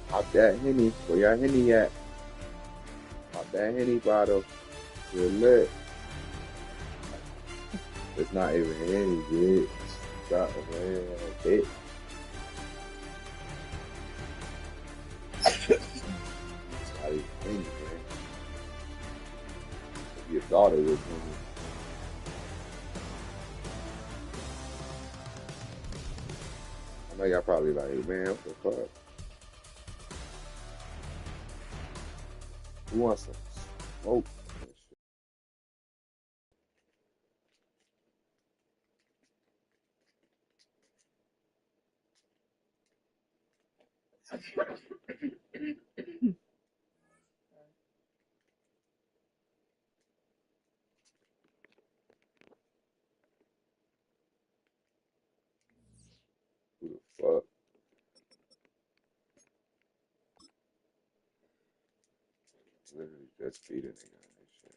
Pop that Henny. Where y'all Henny at? Pop that Henny bottle. Good lit. It's not even Henny, bitch. Stop, man. Bitch. It's not even Henny, man. If you thought it was Henny. I know y'all probably like, man, what the fuck? Who wants some smoke? Who the fuck? Literally just beat a nigga on this shit.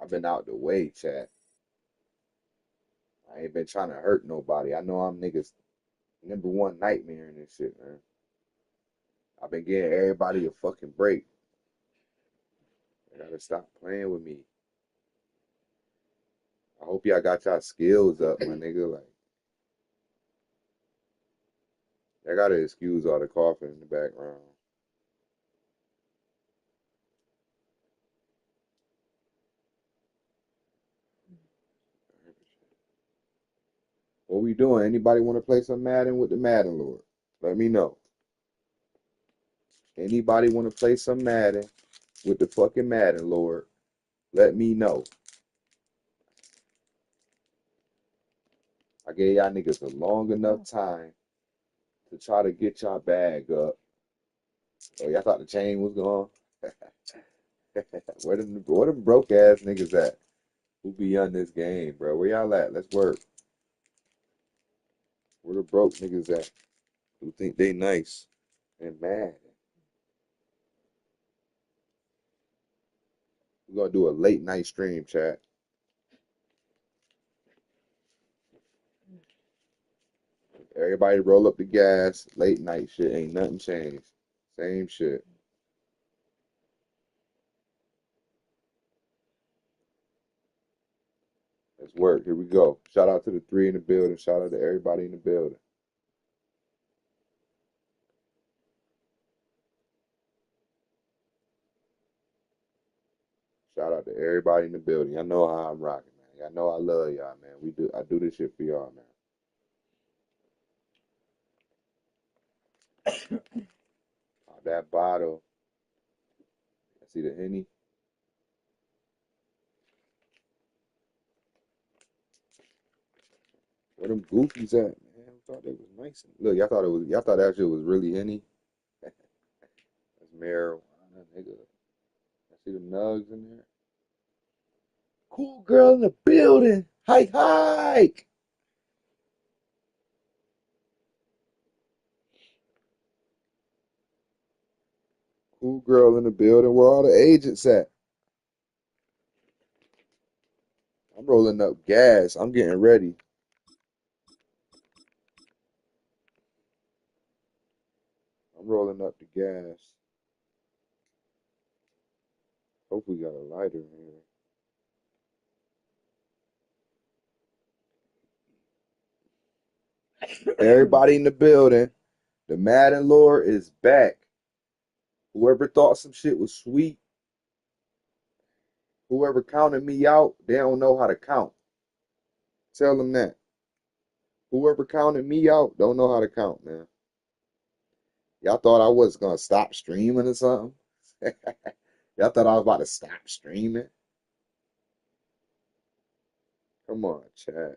I've been out the way, chat. I ain't been trying to hurt nobody. I know I'm niggas number one nightmare in this shit, man. I've been getting everybody a fucking break. They gotta stop playing with me. I hope y'all got y'all skills up, my nigga. Like, I gotta excuse all the coughing in the background. What we doing? Anybody want to play some Madden with the Madden Lord? Let me know. Anybody want to play some Madden with the fucking Madden Lord? Let me know. I gave y'all niggas a long enough time to try to get y'all bag up. Oh, y'all thought the chain was gone? Where them broke ass niggas at? Who be on this game, bro? Where y'all at? Let's work. Where the broke niggas at? Who think they nice and mad? We're gonna do a late night stream, chat. Everybody roll up the gas. Late night shit. Ain't nothing changed. Same shit. Let's work. Here we go. Shout out to the three in the building. Shout out to everybody in the building. Shout out to everybody in the building. Y'all know how I'm rocking, man. Y'all know I love y'all, man. I do this shit for y'all, man. That bottle. I see the Henny. Where them goofies at, man? I thought they was nice. Look, y'all thought that shit was really Henny. That's marijuana, nigga. I see the nugs in there. Cool girl in the building. Hike, hike. Cool girl in the building. Where all the agents at? I'm rolling up gas. I'm getting ready. I'm rolling up the gas. Hope we got a lighter in here. Everybody in the building. The Madden lore is back. Whoever thought some shit was sweet, whoever counted me out, they don't know how to count. Tell them that. Whoever counted me out don't know how to count, man. Y'all thought I was gonna stop streaming or something? Y'all thought I was about to stop streaming? Come on, chat.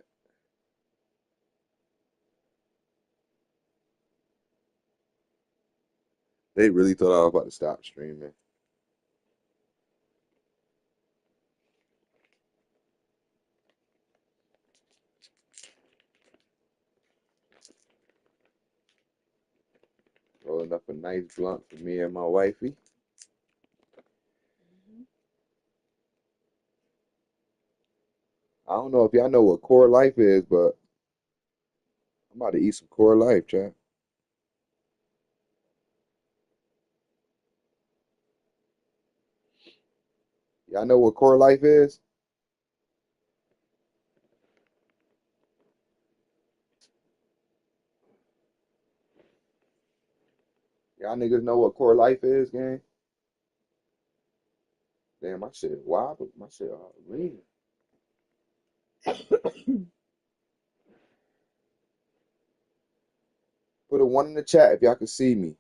They really thought I was about to stop streaming. Rolling up a nice blunt for me and my wifey. I don't know if y'all know what core life is, but I'm about to eat some core life, chat. Y'all know what core life is? Y'all niggas know what core life is, gang? Damn, my shit wobble. My shit all green. Put a one in the chat if y'all can see me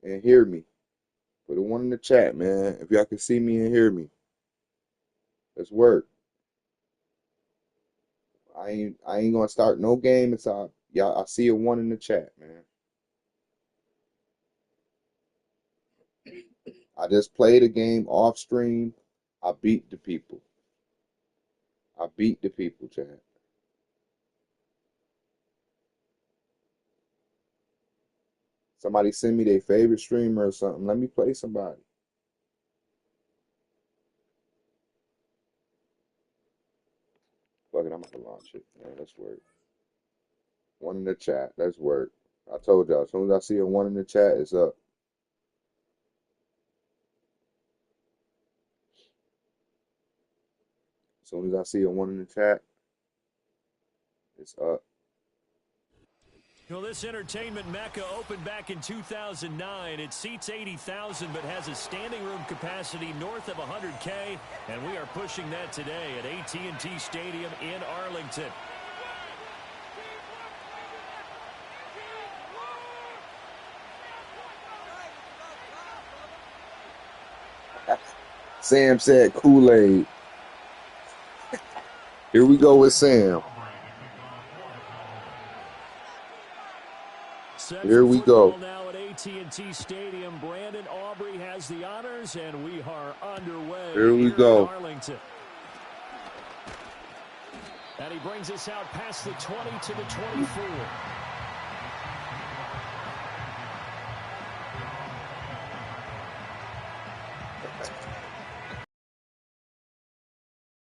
and hear me. Put a one in the chat, man. If y'all can see me and hear me. Let's work. I ain't gonna start no game until I see a one in the chat, man. I just played a game off stream. I beat the people. I beat the people, chat. Somebody send me their favorite streamer or something. Let me play somebody. Fuck it, I'm about to launch it. Man, let's work. One in the chat. Let's work. I told y'all, as soon as I see a one in the chat, it's up. As soon as I see a one in the chat, it's up. Well, this entertainment mecca opened back in 2009. It seats 80,000 but has a standing room capacity north of 100K, and we are pushing that today at AT&T Stadium in Arlington. Sam said Kool-Aid. Here we go with Sam. Here we go. Now at AT&T Stadium, Brandon Aubrey has the honors, and we are underway. Here we go. In Arlington. And he brings us out past the 20 to the 24.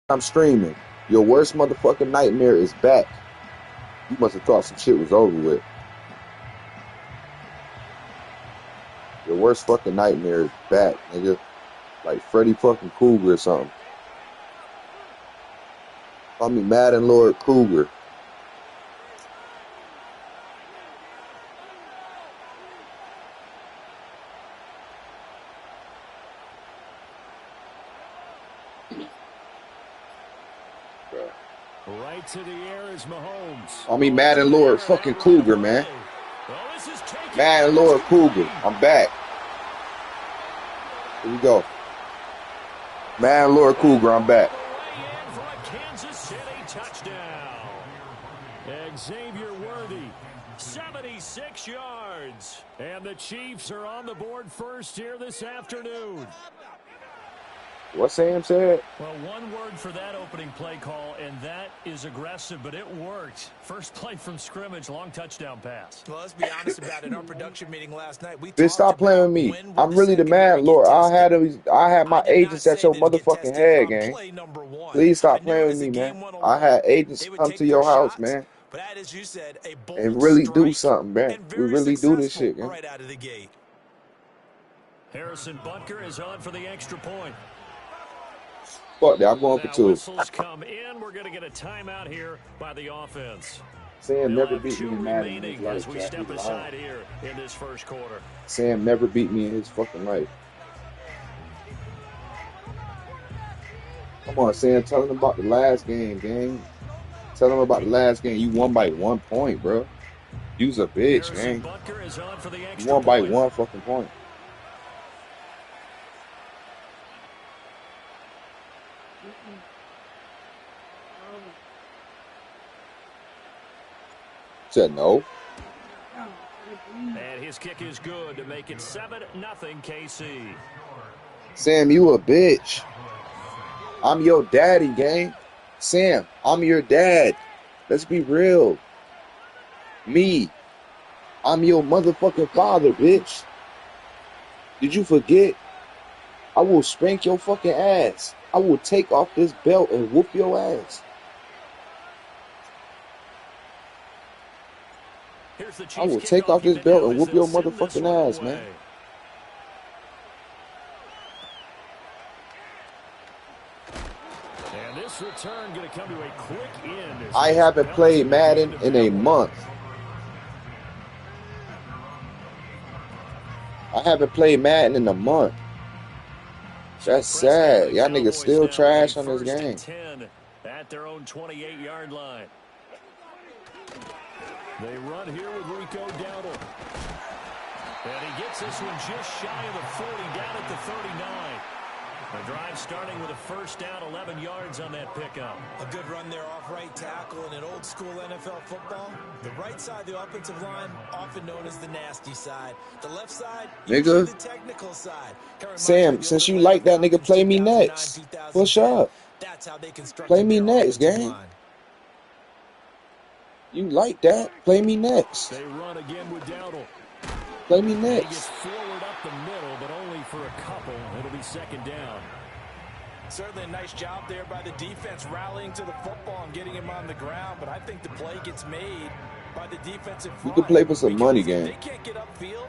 I'm streaming. Your worst motherfucking nightmare is back. You must have thought some shit was over with. Your worst fucking nightmare is back, nigga. Like Freddy fucking Krueger or something. Call me Madden Lord Krueger. Right to the air is Mahomes. Call me Madden Lord fucking Krueger, man. Madden Lord Krueger. I'm back. Here we go. Madden Lord Krueger, I'm back. For a Kansas City touchdown. Xavier Worthy, 76 yards. And the Chiefs are on the board first here this afternoon. What Sam said? Well, one word for that opening play call, and that is aggressive, but it worked. First play from scrimmage, long touchdown pass. Well, let's be honest about it. In our production meeting last night, we Bitch, stop playing with me. I'm really the man, Lord. I had my agents at your motherfucking head, gang. Please stop playing with me, man. I had agents come to your house, man. But as you said, a bold and really do something, man. We really do this shit, man. Right out of the gate. Harrison Butker is on for the extra point. Fuck that, I'm going for two. Whistles come in. We're going to get a timeout here by the offense. Sam never beat me in Madden in his life. As we step aside here in this first quarter. Sam never beat me in his fucking life. Come on, Sam. Tell him about the last game, gang. Tell him about the last game. You won by 1 point, bro. You's a bitch, man. You won by 1 fucking point. Said no. And his kick is good to make it 7-0 KC. Sam, you a bitch. I'm your daddy, gang. Sam, I'm your dad. Let's be real. Me. I'm your motherfucking father, bitch. Did you forget? I will spank your fucking ass. I will take off this belt and whoop your ass. Here's the I Chiefs will take kickoff off this unit belt now and as whoop they'll your send this one motherfucking ass, away. man. And this return going to come to a quick end. As I this haven't penalty played at the Madden end of in that a one. month. I haven't played Madden in a month. So That's Prescott sad. and the Y'all niggas Cowboys still now with a trash on this 1st game. and 10 at their own 28-yard line. They run here with Rico Dowdle. And he gets this one just shy of the 40, down at the 39. The drive starting with a 1st down, 11 yards on that pickup. A good run there off right tackle in an old school NFL football. The right side of the offensive line, often known as the nasty side. The left side, usually Nigga. the technical side. Sam, since you like that nigga, play me next. Push up. That's how they Play constructed me their next, offensive gang. line. You like that? Play me next. They run again with Dowdle. Play me He next. gets forward up the middle, but only for a couple. It'll be 2nd down. Certainly a nice job there by the defense rallying to the football and getting him on the ground, but I think the play gets made by the defensive You front. can play for some money, Because if gang. they can't get upfield,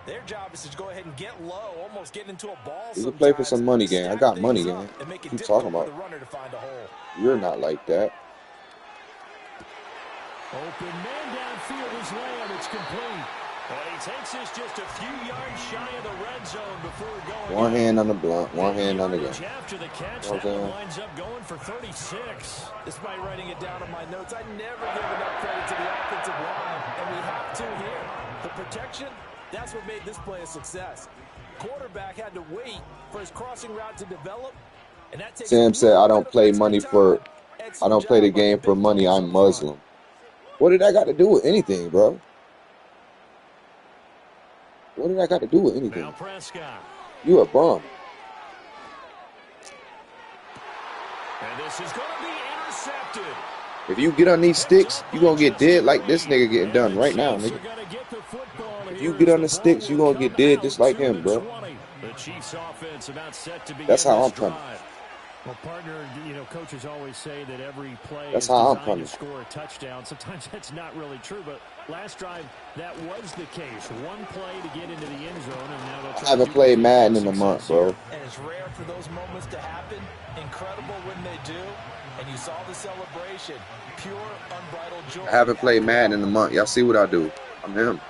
their job is to go ahead and get low, almost get into a ball You can play for sometimes, some money, gang. I stack got money, things gang. up, and make it What you talking difficult for about? the runner to find a hole. You're not like that. Open man downfield is Lamb. It's complete. And he takes this just a few yards shy of the red zone before going. One hand on the blunt, one hand on the gun. After the catch, You know what that I'm one saying? winds up going for 36. Despite writing it down on my notes, I never give enough credit to the offensive line, and we have to here. The protection, that's what made this play a success. Quarterback had to wait for his crossing route to develop, and that takes Sam said, I don't play money for, I don't play the game for money. I'm Muslim. What did that got to do with anything, bro? What did that got to do with anything? Now Prescott. You a bum. And this is going to be intercepted. If you get on these sticks, you going to get dead like this nigga getting done right now, nigga. If you get on the sticks, you going to get dead just like him, bro. The Chiefs offense about set to begin. That's how I'm this coming. drive. Well, partner, you know, coaches always say that every play That's is how I'm designed coming. to score a touchdown. Sometimes that's not really true, but last drive, that was the case. One play to get into the end zone, and now they'll try I haven't to played duplicate Madden that in a month, success bro. here. And it's rare for those moments to happen. Incredible when they do. And you saw the celebration. Pure, unbridled joy. I haven't played Madden in a month. Y'all see what I do. I'm him.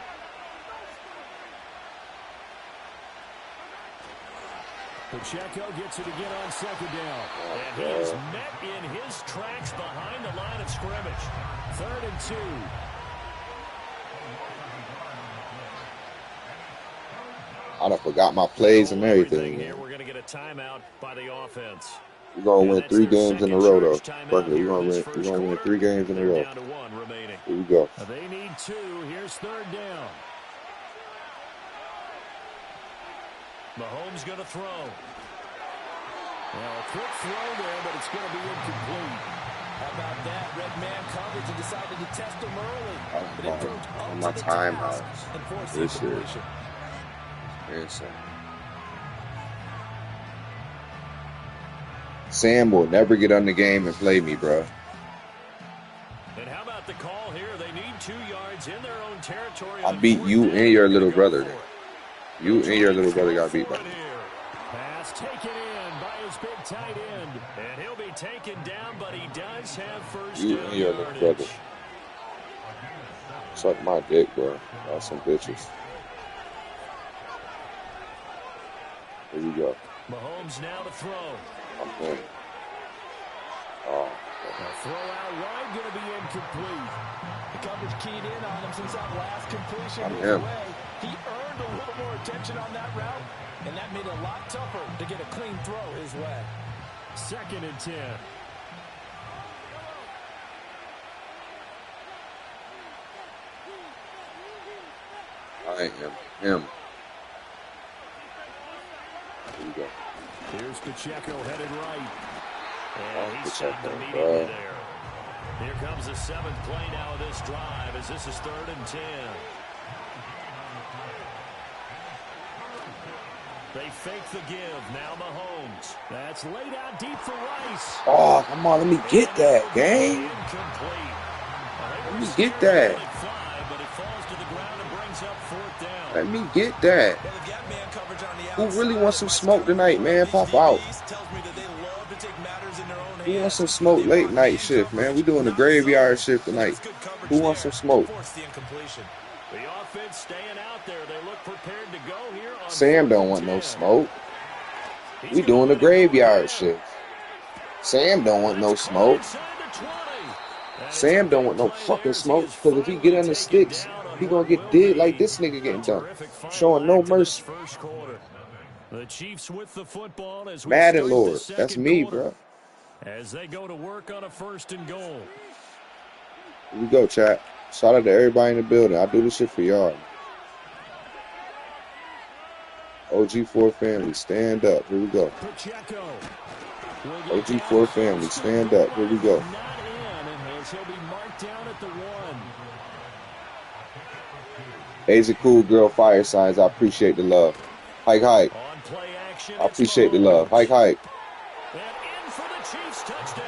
Pacheco gets it again on 2nd down. And he is met in his tracks behind the line of scrimmage. 3rd and 2. I done forgot my plays and everything. Here, we're going to get a timeout by the offense. We're going to win 3 games in a row, though. Fuck it. We're We're going to win 3 games in a row. Down to 1 remaining. Here we go. They need 2. Here's 3rd down. Mahomes going to throw. Well, a quick throw there, but it's going to be incomplete. How about that? Red man coverage and decided to test him early. But it proved On up my to the timeout. task and forced the This is incompletion. insane. Sam will never get on the game and play me, bro. And how about the call here? They need 2 yards in their own territory. I beat you and your little brother. You and your little brother got beat by me. Pass taken in by his big tight end. And he'll be taken down, but he does have first You down and your little yardage. brother. Suck my dick, bro. Y'all some bitches. Here we go. Mahomes now to throw. I'm him. Oh, A throw out wide going to be incomplete. The coverage keyed in on him since that last completion I'm was him. away. He earned a little more attention on that route, and that made it a lot tougher to get a clean throw his way. 2nd and 10. I am him. Here we go. Here's Pacheco headed right. Oh, And he's stopped Pacheco, immediately bro. there. Here comes the 7th play now of this drive as this is 3rd and 10. They fake the give. Now Mahomes. That's laid out deep for Rice. Oh, come on. Let me get that, gang. Incomplete. Let me get that. But it falls to the Let me get that. Well, they've got man coverage on the Who really outside, wants and some my smoke scouting tonight, report on man? these Pop out. DBs tells me that they love to take matters in their own Who wants hands. some When smoke they late mark night man shift, man? We coverage, doing the not graveyard zone, shift and tonight. there's good coverage Who wants some there to smoke? force the incompletion. The offense staying out there. They look prepared to go here on Sam 4th don't and want no 10. smoke. He's We going to doing the let it go graveyard again. shift. Sam don't want That's no caught smoke. inside the 20. And it's a Sam don't big want no play there fucking as he smoke. is Because if he finally get on the taken sticks, down on he what gonna get will dead like be this nigga a getting done. terrific final Showing no act to this mercy. first quarter. The Chiefs with the football as we Madden start the Lord. That's second me, quarter. bro. As they go to work on a 1st and goal. Here we go, chat. Shout out to everybody in the building. I do this shit for y'all. OG4 family, stand up. Here we go. Pacheco will get down OG4 family, close to the stand goal up. Here we line, go. but not in, and as he'll be marked down at the 1. A's a cool girl, fire signs. I appreciate the love. Hike, hike. On play action, I it's appreciate the love. Hike, Mahomes. hike. And in for the Chiefs touchdown.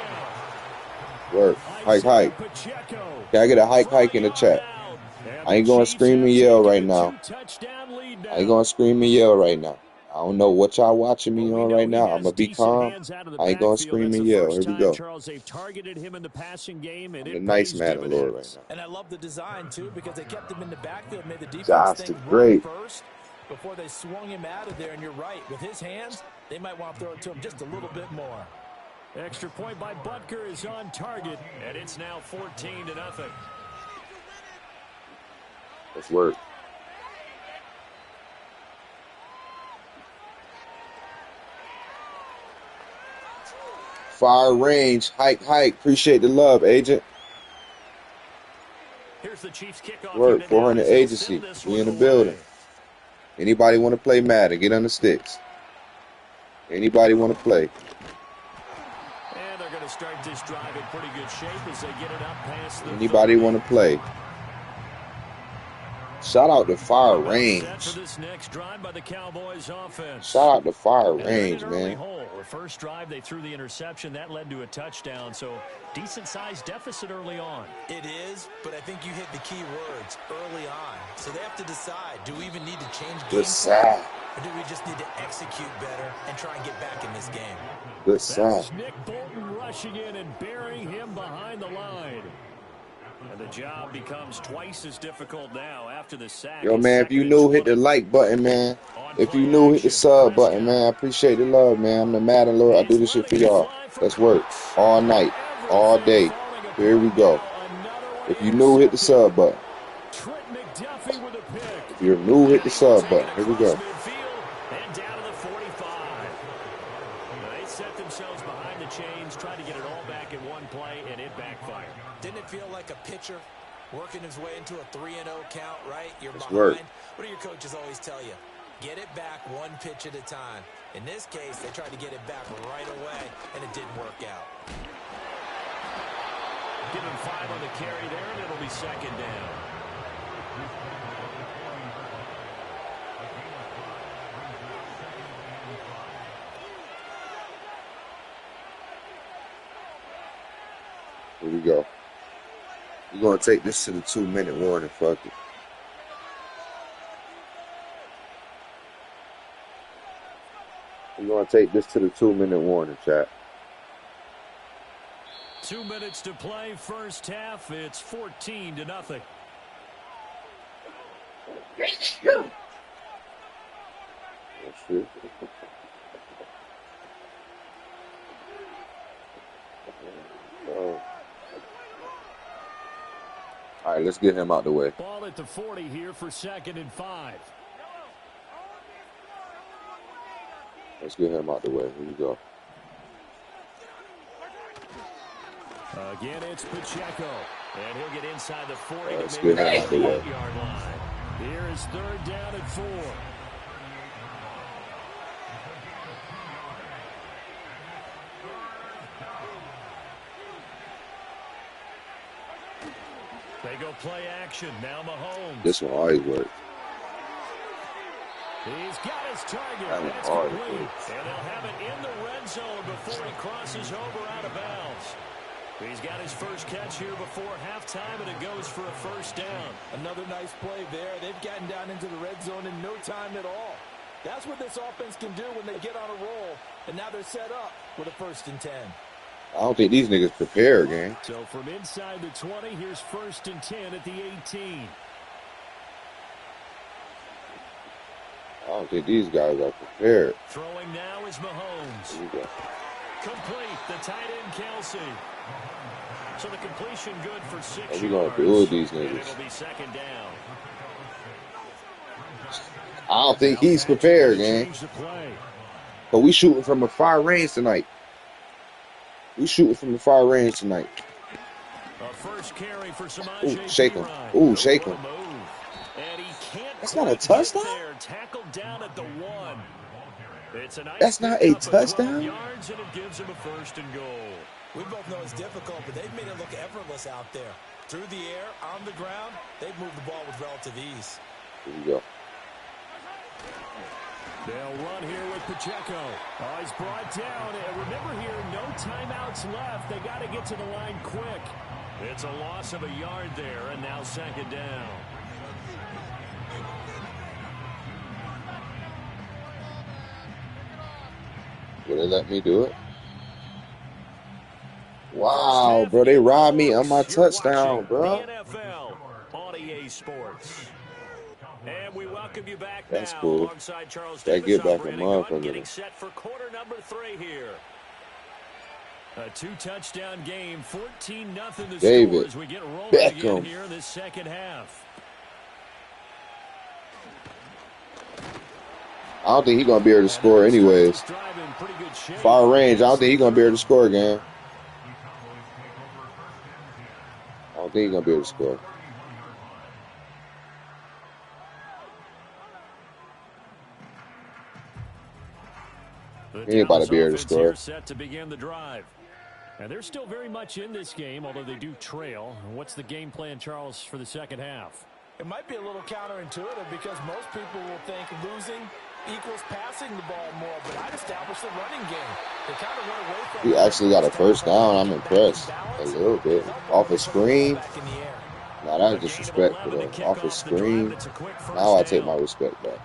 Work. Hike, Isaiah hike. Pacheco Can I get a hike, for hike a in the yard chat? out. And I the ain't gonna Chiefs scream have and yell taken right a now. 2-touchdown lead I ain't now. gonna scream and yell right now. I don't know what y'all watching Well, me we on know right he now. I'm has gonna be decent calm. hands out of the I ain't gonna backfield. scream That's the and yell. first Here we time, go. Charles, they've targeted him in the passing game, and I'm the it nice pays Madden Lord right dividends. now. And I love the design, too, because they kept him in the backfield, made the defense Josh think the run great. first before they swung him out of there. And you're right. With his hands, they might want to throw it to him just a little bit more. Extra point by Butker is on target, and it's now 14-0. Let's work. Fire range. Hike, hike. Appreciate the love, agent. Here's the Chiefs kickoff Work. unit now 400 as they'll send agency. this We one in the building. away. Anybody want to play Madden? Get on the sticks. Anybody want to play? And they're going to start this drive in pretty good shape as they get it up past the Anybody 30. want to play? Shout out to Fire Well set for Range. this next drive by the Cowboys offense. Shout out to Fire And they're in an Range, early man. hole. The first drive, they threw the interception. That led to a touchdown, so decent-sized deficit early on. It is, but I think you hit the key words early on. So they have to decide, do we even need to change Good game plan, side. or do we just need to execute better and try and get back in this game? Good That side. was Nick Bolton rushing in and burying him behind the line. And the job becomes twice as difficult now after the sack. Yo, It's man, if you 2nd and new, hit the 20. like button, man. On If you play new, hit the action, sub button, Prescott. man. I appreciate the love, man. I'm the Madden Lord. I do He's this shit for letting it y'all. fly for Let's work. Pitts. All night. All Everything day. falling Here we apart go. now. Another one If you new, hit the intercepted. sub button. Trent McDuffie with a pick. If you're new, hit And the he will sub take it button. Here we across go. midfield and down to the 45. They set themselves behind the chains, tried to get it all back in one play, and it backfired. Didn't it feel like a pitcher working his way into a 3-0 count, right? You're Let's behind. work. What do your coaches always tell you? Get it back one pitch at a time. In this case, they tried to get it back right away, and it didn't work out. Give him 5 on the carry there, and it'll be 2nd down. Here we go. We're going to take this to the 2-minute warning. Fuck it. We're going to take this to the 2-minute warning, chat. 2 minutes to play, first half. It's 14-0. Oh, shit. Oh. All right, let's get him out the way. Ball at the 40 here for 2nd and 5. Let's get him out the way. Here we go. Again, it's Pacheco. And he'll get inside the 40 Let's to maybe get the him out the way. 38-yard line. Here is 3rd down and 4. They go play action. Now Mahomes. This one always works. He's got his target. That one And it's always complete. works. And they'll have it in the red zone before he crosses over out of bounds. He's got his first catch here before halftime, and it goes for a first down. Another nice play there. They've gotten down into the red zone in no time at all. That's what this offense can do when they get on a roll. And now they're set up with a 1st and 10. I don't think these niggas prepared, gang. So from inside the 20, here's 1st and 10 at the 18. I don't think these guys are prepared. Throwing now is Mahomes. Here we go. Complete. The tight end, Kelsey. So the completion good for 6 yards. What we gonna do with these And niggas? it'll be 2nd down. I don't think he's prepared, gang. But we shooting from a far range tonight. We shooting from a far range tonight. A first carry for Ooh, shake him. Ooh, shake him. And he can't. That's not a touchdown? There, tackled down at the 1. It's a nice That's not a pickup of 12 touchdown? yards, and it gives him a 1st and goal. We both know it's difficult, but they've made it look effortless out there. Through the air, on the ground, they've moved the ball with relative ease. Here we go. They'll run here with Pacheco. Oh, he's brought down. And remember here, no timeouts left. They got to get to the line quick. It's a loss of a yard there, and now 2nd down. Will they let me do it? Wow, bro, they robbed me on my touchdown, bro. The NFL on EA Sports. And we welcome you back That's now cool. alongside Charles That Davis get back a operating motherfucker. getting set for quarter number 3 here. A 2-touchdown game, 14-0 the David score as we get rolling again Beckham. here in this 2nd half. I don't think he's going to be able to score anyways. Far range, I don't think he's going to be able to score again. I don't think he's going to be able to score. He ain't about to be able to score. Set to begin the drive. And they're still very much in this game, although they do trail. What's the game plan, Charles, for the 2nd half? It might be a little counterintuitive because most people will think losing equals passing the ball more, but I'd establish the running game. They kind of run away from He actually got a first down. I'm impressed a little bit. Off a screen. Now that's disrespectful though. Off a screen. Now I take my respect back.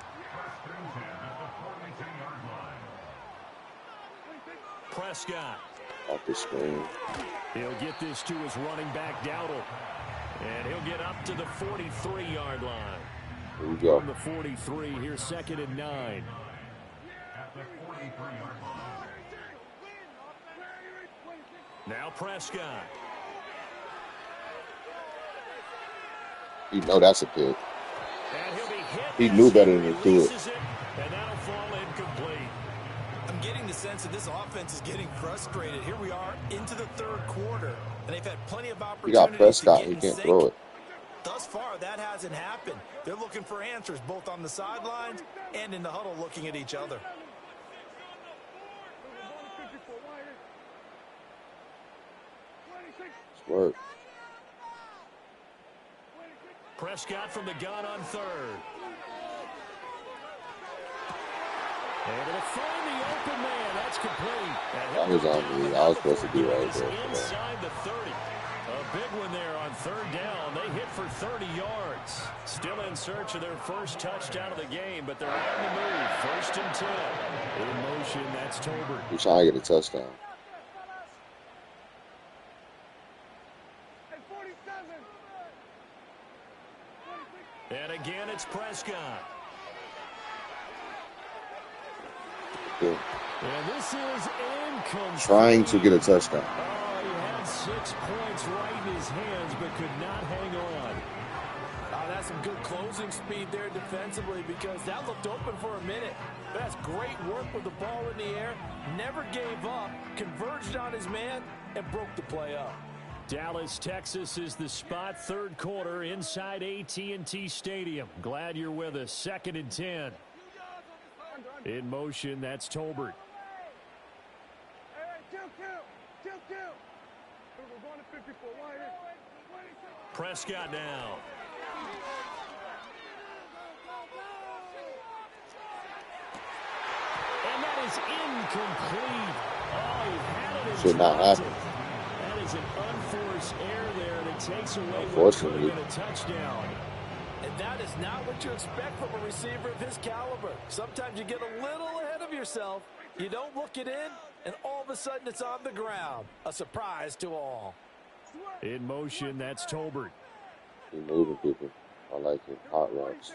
Prescott. Off the screen. He'll get this to his running back, Dowdle. And he'll get up to the 43-yard line. Here we go. From the 43, here's 2nd and 9. Now Prescott. You know that's a pick. And he'll be hit. He knew better than to do it. And that'll fall incomplete. I'm getting the sense that this offense is getting frustrated. Here we are into the 3rd quarter, and they've had plenty of He opportunities got Prescott. to He get in can't sync. throw it. Thus far, that hasn't happened. They're looking for answers both on the sidelines and in the huddle looking at each other. It's work. Prescott from the gun on 3rd. And it'll find the open man. That's complete. That was on me. I was supposed to be right there. Inside the 30. A big one there on 3rd down. They hit for 30 yards. Still in search of their first touchdown of the game, but they're on the move. 1st and 10. In motion, that's Tolbert. He's trying to get a touchdown. And again, it's Prescott. Yeah. And this is incomplete. Trying to get a touchdown. Oh, he had 6 points right in his hands, but could not hang on. That's some good closing speed there defensively because that looked open for a minute. That's great work with the ball in the air. Never gave up, converged on his man, and broke the play up. Dallas, Texas is the spot. 3rd quarter inside AT&T Stadium. Glad you're with us. 2nd and 10. In motion, that's Tolbert. Prescott now. And that is incomplete. Oh, he had it. Should not happen. That is an unforced error there that takes away what could have Unfortunately. been a touchdown. And that is not what you expect from a receiver of his caliber. Sometimes you get a little ahead of yourself. You don't look it in, and all of a sudden it's on the ground. A surprise to all. In motion, that's Tolbert. He moving people. I like it. Hot routes.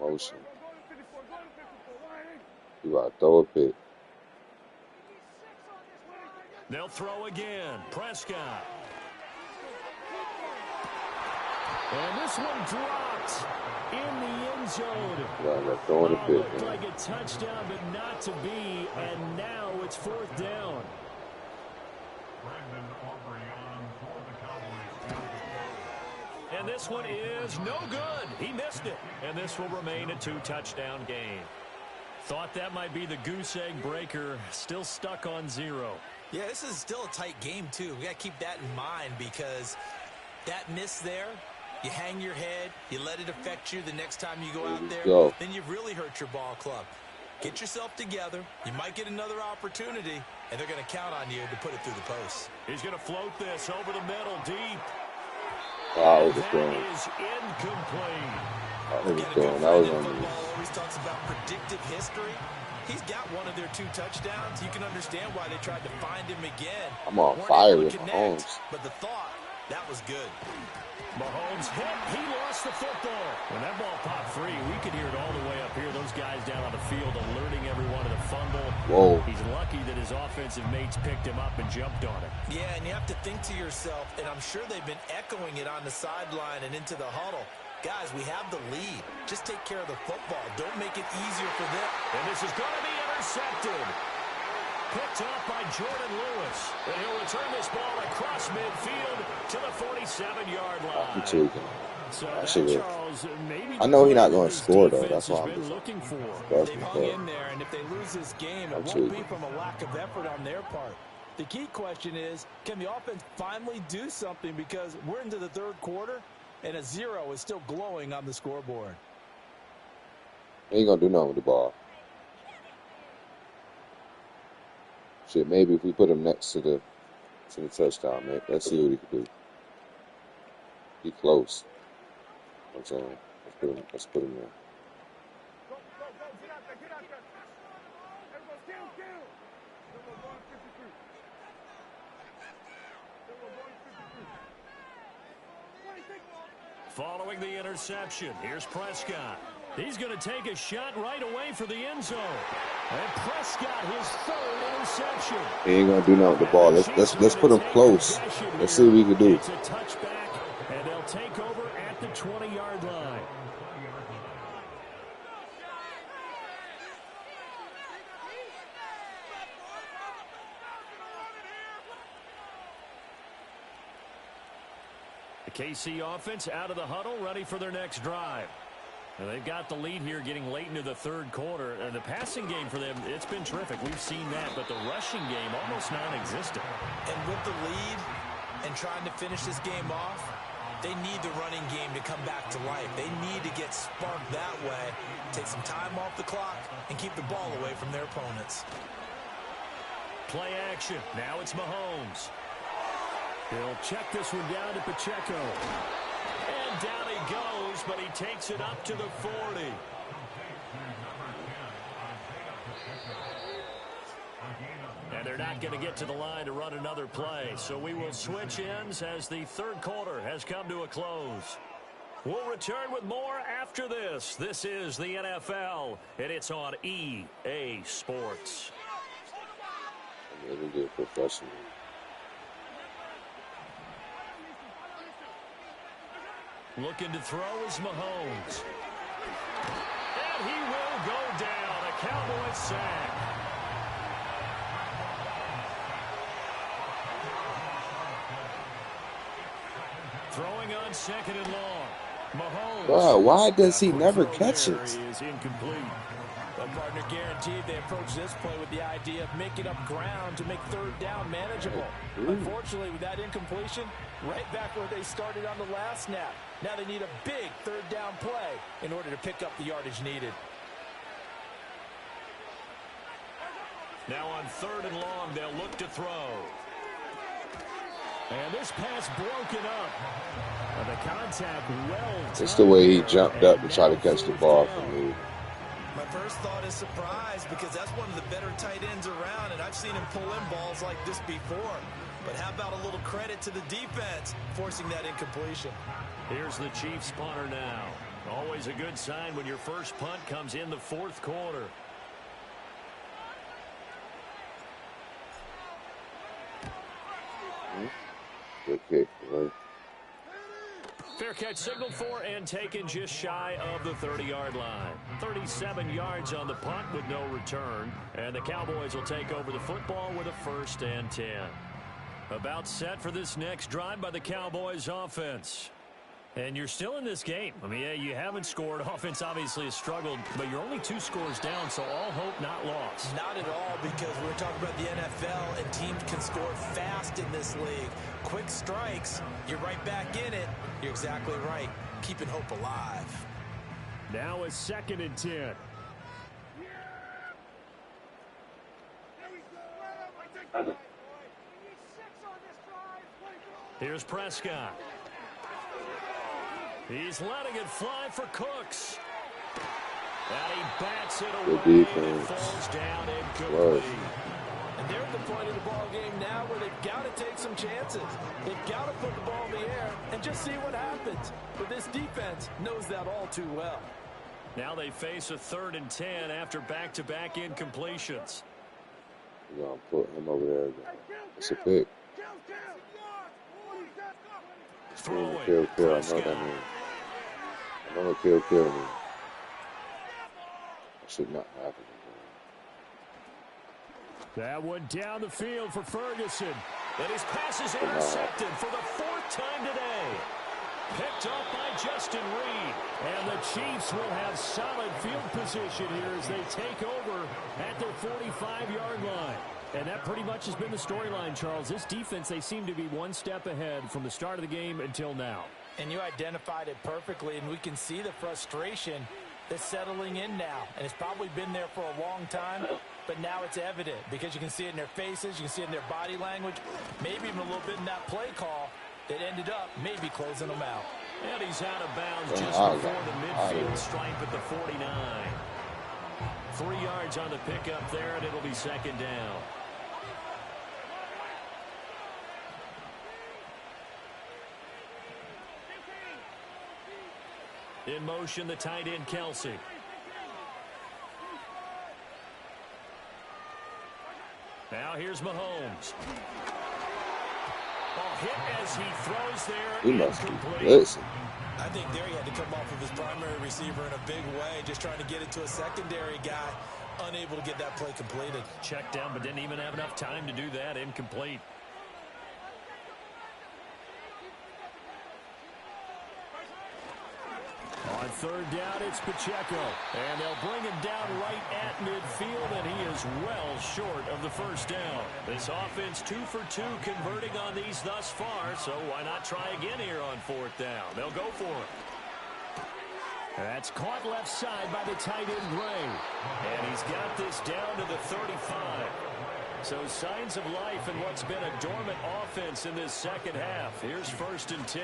Motion. You about to throw a pick. They'll throw again. Prescott. And this one dropped in the end zone. They're throwing a pick. Looked like a touchdown, but not to be. And now it's 4th down. And this one is no good. He missed it. And this will remain a 2-touchdown game. Thought that might be the goose egg breaker. Still stuck on 0. Yeah, this is still a tight game, too. We got to keep that in mind because that miss there, you hang your head, you let it affect you the next time you go out there, then you've really hurt your ball club. Get yourself together. You might get another opportunity, and they're going to count on you to put it through the post. He's going to float this over the middle deep. Wow, That is incomplete. That was on me. Always talks about predictive history. He's got one of their 2 touchdowns. You can understand why they tried to find him again. I'm on fire with Mahomes. But the thought, that was good. Mahomes hit. He lost the football. When that ball popped free, we could hear it all the way up here. Those guys down on the field alerting everyone to the fumble. Whoa. He's lucky that his offensive mates picked him up and jumped on it. Yeah, and you have to think to yourself, and I'm sure they've been echoing it on the sideline and into the huddle. Guys, we have the lead. Just take care of the football. Don't make it easier for them. And this is going to be intercepted. Picked off by Jordan Lewis. And he'll return this ball across midfield to the 47-yard line. So Charles, maybe I know he's not going to score, though. That's why I'm been looking for. They've hung in there, and if they lose this game, it won't be from a lack of effort on their part. The key question is, can the offense finally do something? Because we're into the 3rd quarter, and a 0 is still glowing on the scoreboard. He ain't going to do nothing with the ball. Shit, maybe if we put him next to the touchdown, man. Let's see what he can do. He close. I'm saying, let's put him there. Following the interception, here's Prescott. He's going to take a shot right away for the end zone. And Prescott, his 3rd interception. He ain't going to do nothing with the ball. Let's put him close. Let's see what we can do. It's a touchback, and they'll take over at the 20-yard line. The KC offense out of the huddle, ready for their next drive. And they've got the lead here getting late into the 3rd quarter. And the passing game for them, it's been terrific. We've seen that, but the rushing game almost non-existent. And with the lead and trying to finish this game off, they need the running game to come back to life. They need to get sparked that way, take some time off the clock, and keep the ball away from their opponents. Play action. Now it's Mahomes. He'll check this one down to Pacheco. And down he goes, but he takes it up to the 40. And they're not going to get to the line to run another play. So we will switch ends as the 3rd quarter has come to a close. We'll return with more after this. This is the NFL, and it's on EA Sports. Really good professional. Looking to throw is Mahomes. And he will go down. A Cowboys sack. Throwing on 2nd and long. Mahomes. Bro, why does he never catch it? Is incomplete. Well, partner, guaranteed they approach this play with the idea of making up ground to make 3rd down manageable. Unfortunately, with that incompletion, right back where they started on the last snap. Now they need a big 3rd down play in order to pick up the yardage needed. Now on 3rd and long, they'll look to throw. And this pass broken up. The contact well. It's the way he jumped up to try to catch the ball from me. My first thought is surprise because that's one of the better tight ends around, and I've seen him pull in balls like this before. But how about a little credit to the defense forcing that incompletion? Here's the Chiefs punter now. Always a good sign when your first punt comes in the fourth quarter. Good kick, right? Fair catch signaled for and taken just shy of the 30-yard line. 37 yards on the punt with no return. And the Cowboys will take over the football with a 1st and 10. About set for this next drive by the Cowboys offense. And you're still in this game. I mean, yeah, you haven't scored. Offense obviously has struggled, but you're only 2 scores down, so all hope not lost. Not at all, because we're talking about the NFL, and teams can score fast in this league. Quick strikes, you're right back in it. You're exactly right. Keeping hope alive. Now a 2nd and 10. Here's Prescott. He's letting it fly for Cooks. And he bats it away. Good defense. Falls down incomplete. And they're at the point of the ball game now where they've got to take some chances. They've got to put the ball in the air and just see what happens. But this defense knows that all too well. Now they face a 3rd and 10 after back-to-back incompletions. We're going to put him over there again. It's a pick. Throwing. Kill. I know that means. I know what kill means. That should not happen. That one down the field for Ferguson. And his pass is intercepted for the 4th time today. Picked up by Justin Reed. And the Chiefs will have solid field position here as they take over at their 45-yard line. And that pretty much has been the storyline, Charles. This defense, they seem to be one step ahead from the start of the game until now. And you identified it perfectly, and we can see the frustration that's settling in now. And it's probably been there for a long time, but now it's evident because you can see it in their faces, you can see it in their body language, maybe even a little bit in that play call that ended up maybe closing them out. And he's out of bounds just before the midfield stripe at the 49. 3 yards on the pickup there, and it'll be 2nd down. In motion, the tight end, Kelsey. Now here's Mahomes. Ball hit as he throws there. He must be blitzing. I think there he had to come off of his primary receiver in a big way, just trying to get it to a secondary guy, unable to get that play completed. Checked down, but didn't even have enough time to do that. Incomplete. On 3rd down, it's Pacheco. And they'll bring him down right at midfield, and he is well short of the 1st down. This offense 2 for 2 converting on these thus far, so why not try again here on 4th down? They'll go for it. That's caught left side by the tight end, Gray. And he's got this down to the 35. So signs of life in what's been a dormant offense in this 2nd half. Here's 1st and 10.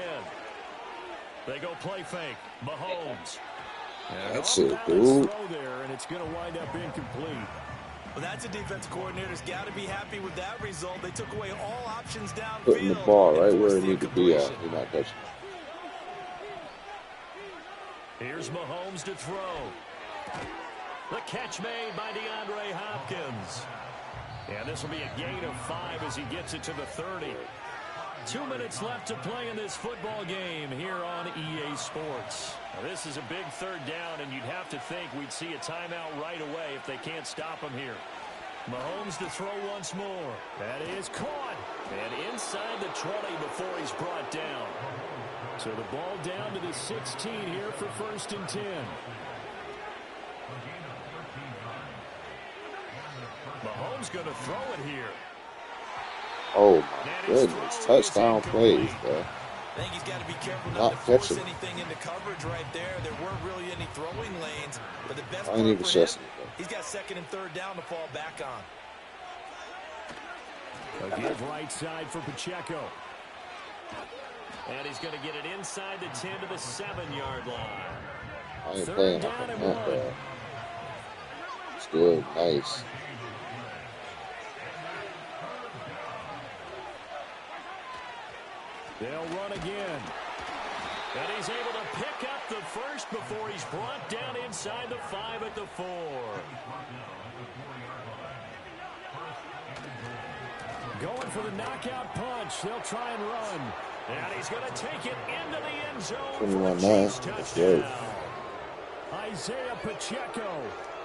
They go play fake. Mahomes. That's it, dude. Throw there, and it's going to wind up incomplete. Well, that's a defensive coordinator's got to be happy with that result. They took away all options downfield. Putting the ball right where it needs to be at. He's not touching it. Here's Mahomes to throw. The catch made by DeAndre Hopkins. And this will be a gain of 5 as he gets it to the 30. 2 minutes left to play in this football game here on EA Sports. Now, this is a big 3rd down, and you'd have to think we'd see a timeout right away if they can't stop him here. Mahomes to throw once more. That is caught. And inside the 20 before he's brought down. So the ball down to the 16 here for 1st and 10. Mahomes going to throw it here. Oh, my goodness. Touchdown plays, bro. I think he's got to be careful not to force anything into coverage right there. There weren't really any throwing lanes, but the best part for him, he's got 2nd and 3rd down to fall back on. Again, right side for Pacheco. And he's going to get it inside the 10 to the 7-yard line. I ain't Third playing down like and that, 1. bro. It's good. Nice. They'll run again. And he's able to pick up the first before he's brought down inside the 5 at the 4. Going for the knockout punch. They'll try and run. And he's going to take it into the end zone for a Chiefs touchdown. Isaiah Pacheco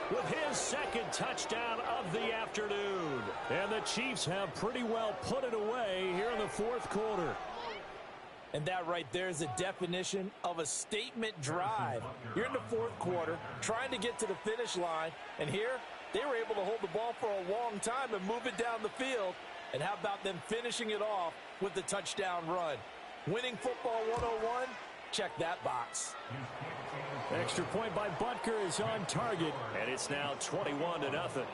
with his second touchdown of the afternoon. And the Chiefs have pretty well put it away here in the fourth quarter. And that right there is a definition of a statement drive. You're in the fourth quarter, trying to get to the finish line, and here they were able to hold the ball for a long time and move it down the field. And how about them finishing it off with the touchdown run? Winning football 101, check that box. Extra point by Butker is on target, and it's now 21-0.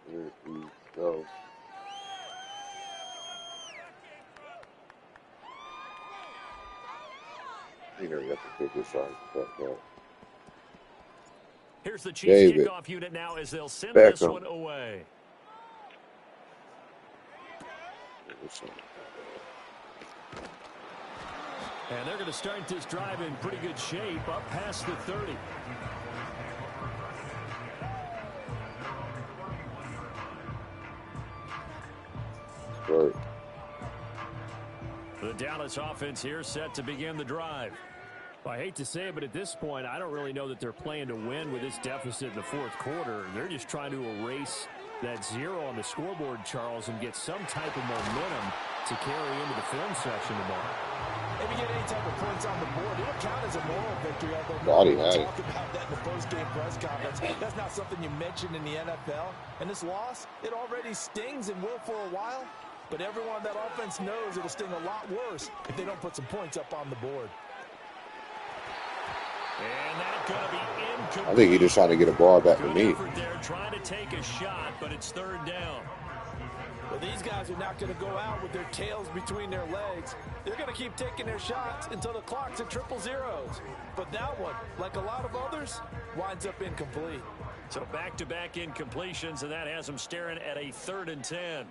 Here we go. You know, you have to take this out. Here's the Chiefs David kickoff unit now as they'll send Beckham. this one away. And they're going to start this drive in pretty good shape up past the 30. Right. The Dallas offense here set to begin the drive. I hate to say it, but at this point, I don't really know that they're playing to win with this deficit in the fourth quarter. They're just trying to erase that 0 on the scoreboard, Charles, and get some type of momentum to carry into the film section tomorrow. If you get any type of points on the board, it'll count as a moral victory. God, he Although had we'll it. talk about that in the post-game press conference. That's not something you mentioned in the NFL. And this loss, it already stings and will for a while. But everyone on that offense knows it'll sting a lot worse if they don't put some points up on the board. And that's going to be incomplete. I think he's just trying to get a ball back to Good me. effort there, trying to take a shot, but it's third down. Well, these guys are not going to go out with their tails between their legs. They're going to keep taking their shots until the clock's at triple zeros. But that one, like a lot of others, winds up incomplete. So back-to-back incompletions, and that has them staring at a 3rd and 10.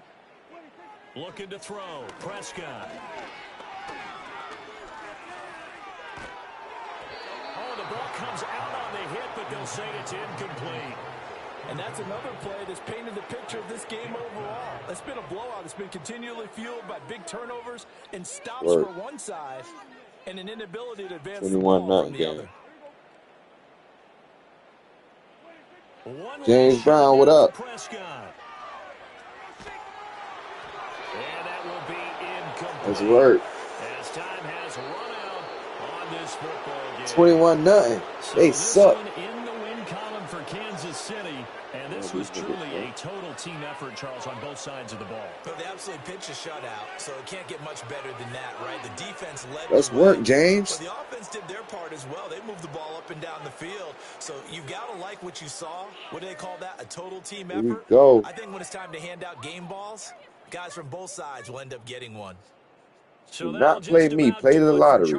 Looking to throw. Prescott. Oh, the ball comes out on the hit, but they'll say it's incomplete. And that's another play that's painted the picture of this game overall. It's been a blowout. It's been continually fueled by big turnovers and stops for one side and an inability to advance the ball from the other. James Brown, what up? Prescott. And that will be incomplete. That's work. As time has run out on this $21-0. football game. They suck. In the win column for Kansas City, and this was truly a total team effort, Charles, on both sides of the ball. But they absolutely pitched a shutout, so it can't get much better than that, right? The defense led. Let's work, James. But the offense did their part as well. They moved the ball up and down the field. So you've got to like what you saw. What do they call that? A total team effort? Here we go. I think when it's time to hand out game balls, guys from both sides will end up getting one. So do not play me. Play the lottery.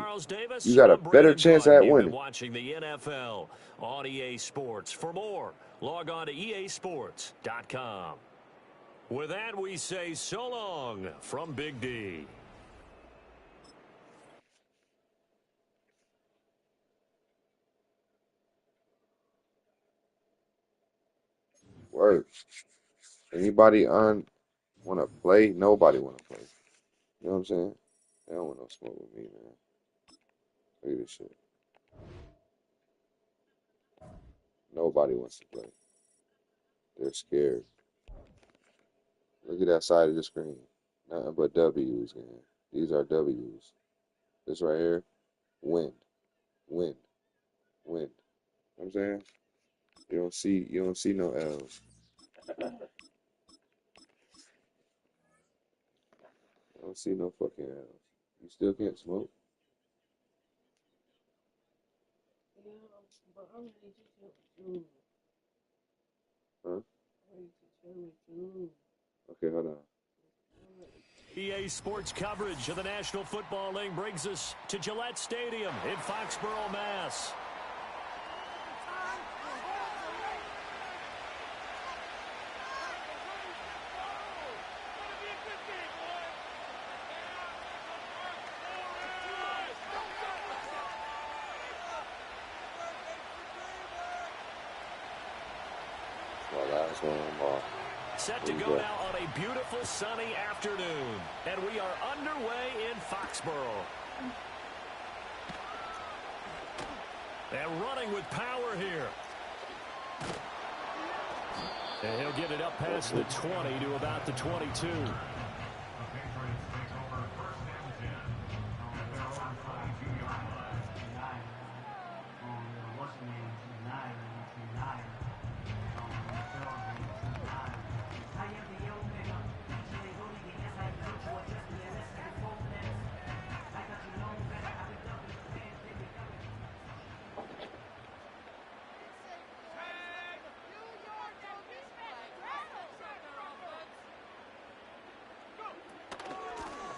You got a better chance at winning. Watching the NFL on EA Sports. For more, log on to easports.com. With that, we say so long from Big D. Work. Anybody want to play? Nobody want to play. You know what I'm saying? They don't want no smoke with me, man. Look at this shit. Nobody wants to play. They're scared. Look at that side of the screen. Nothing but W's, man. These are W's. This right here, win, win, win. You know what I'm saying? You don't see no L's. I don't see no fucking house. You still can't smoke? Yeah, but I'm ready to chill with you. Huh? I'm ready to chill with you. Okay, hold on. EA Sports coverage of the National Football League brings us to Gillette Stadium in Foxborough, Mass. Set to go now on a beautiful sunny afternoon. And we are underway in Foxborough. And running with power here. And he'll get it up past the 20 to about the 22.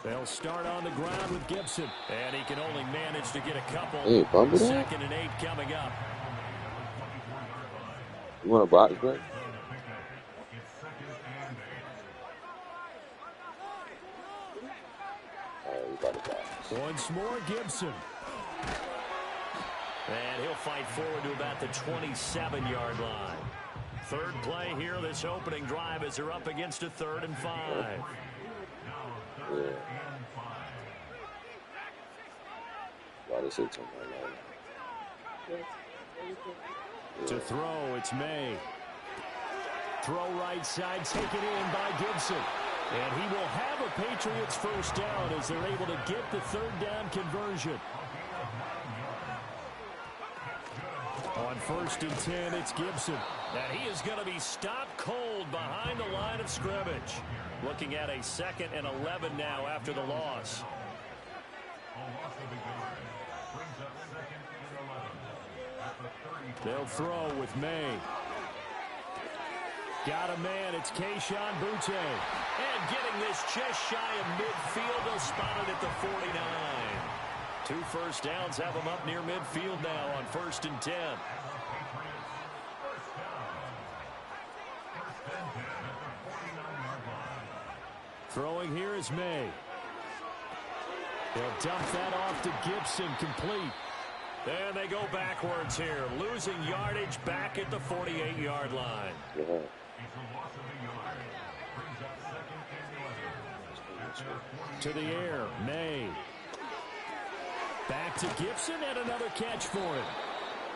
They'll start on the ground with Gibson. And he can only manage to get a couple. Second and 8 coming up. You want a box break? Once more, Gibson. And he'll fight forward to about the 27-yard line. Third play here, this opening drive, as they're up against a 3rd and 5. Yeah. To throw, it's May. Throw right side, taken in by Gibson. And he will have a Patriots first down as they're able to get the 3rd down conversion. On 1st and 10, it's Gibson. And he is going to be stopped cold behind the line of scrimmage. Looking at a 2nd and 11 now after the loss. They'll throw with May. Got a man, it's Kayshon Boutte. And getting this just shy of midfield, they'll spot it at the 49. 2 first downs have him up near midfield now on 1st and 10. Throwing here is May. They'll dump that off to Gibson, complete. And they go backwards here, losing yardage back at the 48-yard line. To the air, May. Back to Gibson and another catch for him.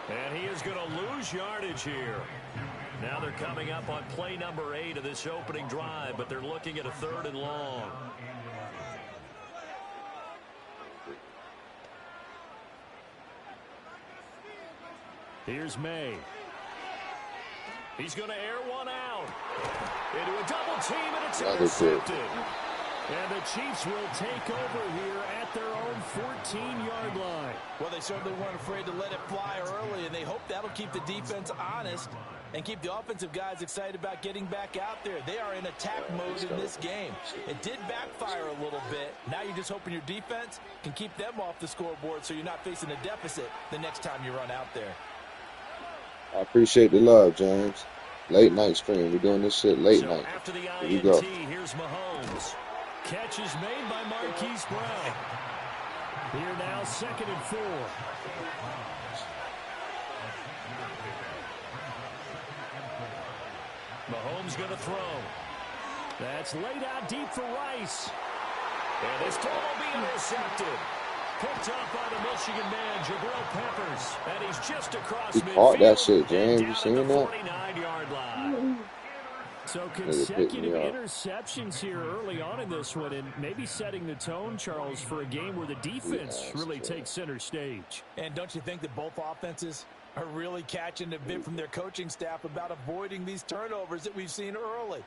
And he is going to lose yardage here. Now they're coming up on play number 8 of this opening drive, but they're looking at a 3rd and long. Here's May. He's going to air one out. Into a double team, and it's intercepted. And the Chiefs will take over here at their own 14-yard line. Well, they certainly weren't afraid to let it fly early, and they hope that'll keep the defense honest and keep the offensive guys excited about getting back out there. They are in attack mode in this game. It did backfire a little bit. Now you're just hoping your defense can keep them off the scoreboard so you're not facing a deficit the next time you run out there. I appreciate the love, James. Late night stream. We're doing this shit late night. After the Here we go. Here's Mahomes. Catch is made by Marquise Brown. Here now, 2nd and 4. Mahomes going to throw. That's laid out deep for Rice. And this ball will be intercepted. Picked up by the Michigan man, Jabril Peppers. And he's just across midfield. He caught that shit, James. You seen that? 49-yard line. So So Nigga picked me consecutive up. interceptions here early on in this one, and maybe setting the tone, Charles, for a game where the defense really takes center stage. And don't you think that both offenses are really catching a bit from their coaching staff about avoiding these turnovers that we've seen early?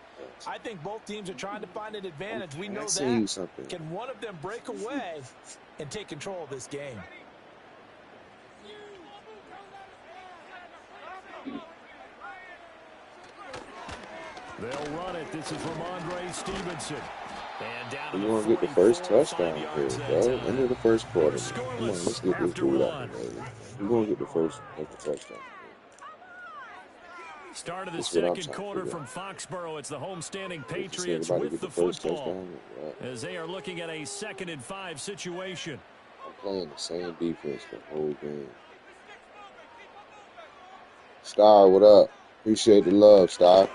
I think both teams are trying to find an advantage. We know that. Can one of them break away and take control of this game? They'll run it. This is from Andre Stevenson. And down to We're going to get the first touchdown here, bro. End of the first quarter. Come on, let's get this dude out of the way. We're going to get the first touchdown. Start of the second quarter from Foxborough. It's the homestanding Patriots with the football as they are looking at a 2nd and 5 situation. I'm playing the same defense the whole game. Star, what up? Appreciate the love, Star.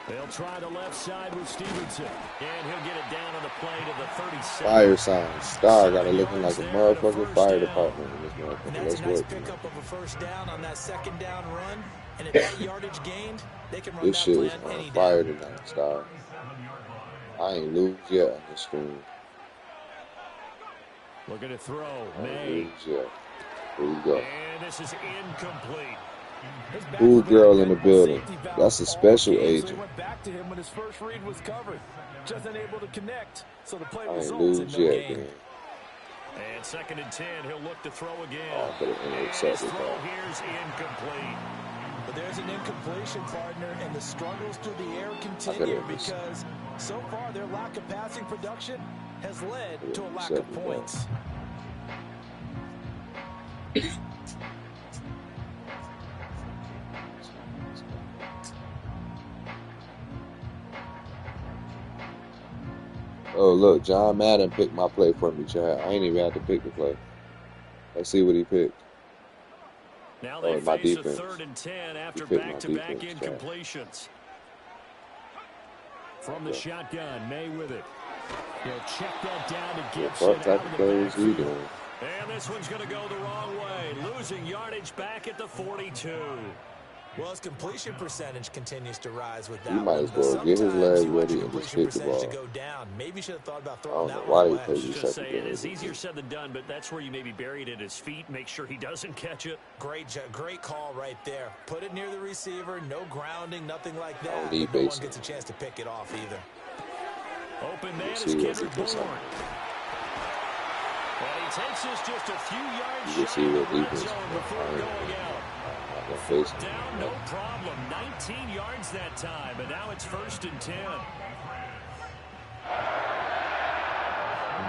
They'll try the left side with Stevenson. And he'll get it down on the play to the 37. Fire sign. Star got it looking like a motherfucking fire department in this motherfucker. And that's a nice pickup of a first down on that 2nd down run. And if that yardage gained, they can run this that shit plan is on any fire day. tonight, Star. I ain't lose yet on this stream. Looking to throw. May. Here we go. And this is incomplete. Cool girl in the building. That's a special agent. So went back to him when his first read was covered. Just unable to connect. So the play I ain't results in lose no yet, gain. man. And 2nd and 10, he'll look to throw again. Oh, but His throw here's incomplete. But there's an incompletion, partner, and the struggles through the air continue because so far their lack of passing production has led to a lack of points. Oh, look, John Madden picked my play for me, Chad. I ain't even have to pick the play. Let's see what he picked. Now they face a 3rd and 10 after back-to-back incompletions. From the shotgun, May with it. He'll check that down to Gibson. What type of play is he doing? And this one's going to go the wrong way. Losing yardage back at the 42. Well, his completion percentage continues to rise with that. He might as well get his leg ready and just hit the ball. To go down. Maybe should have thought about I throwing don't know that why one he away. plays this Just type of saying, game. it's easier said than done, but that's where you maybe bury it at his feet. Make sure he doesn't catch it. Great call right there. Put it near the receiver. No grounding, nothing like that. Don't need but no one basic. gets a chance to pick it off either. Open man is Kendrick Bourne. And he takes us just a few yards shy of the red zone before going out. Down, no problem. 19 yards that time, and now it's 1st and 10.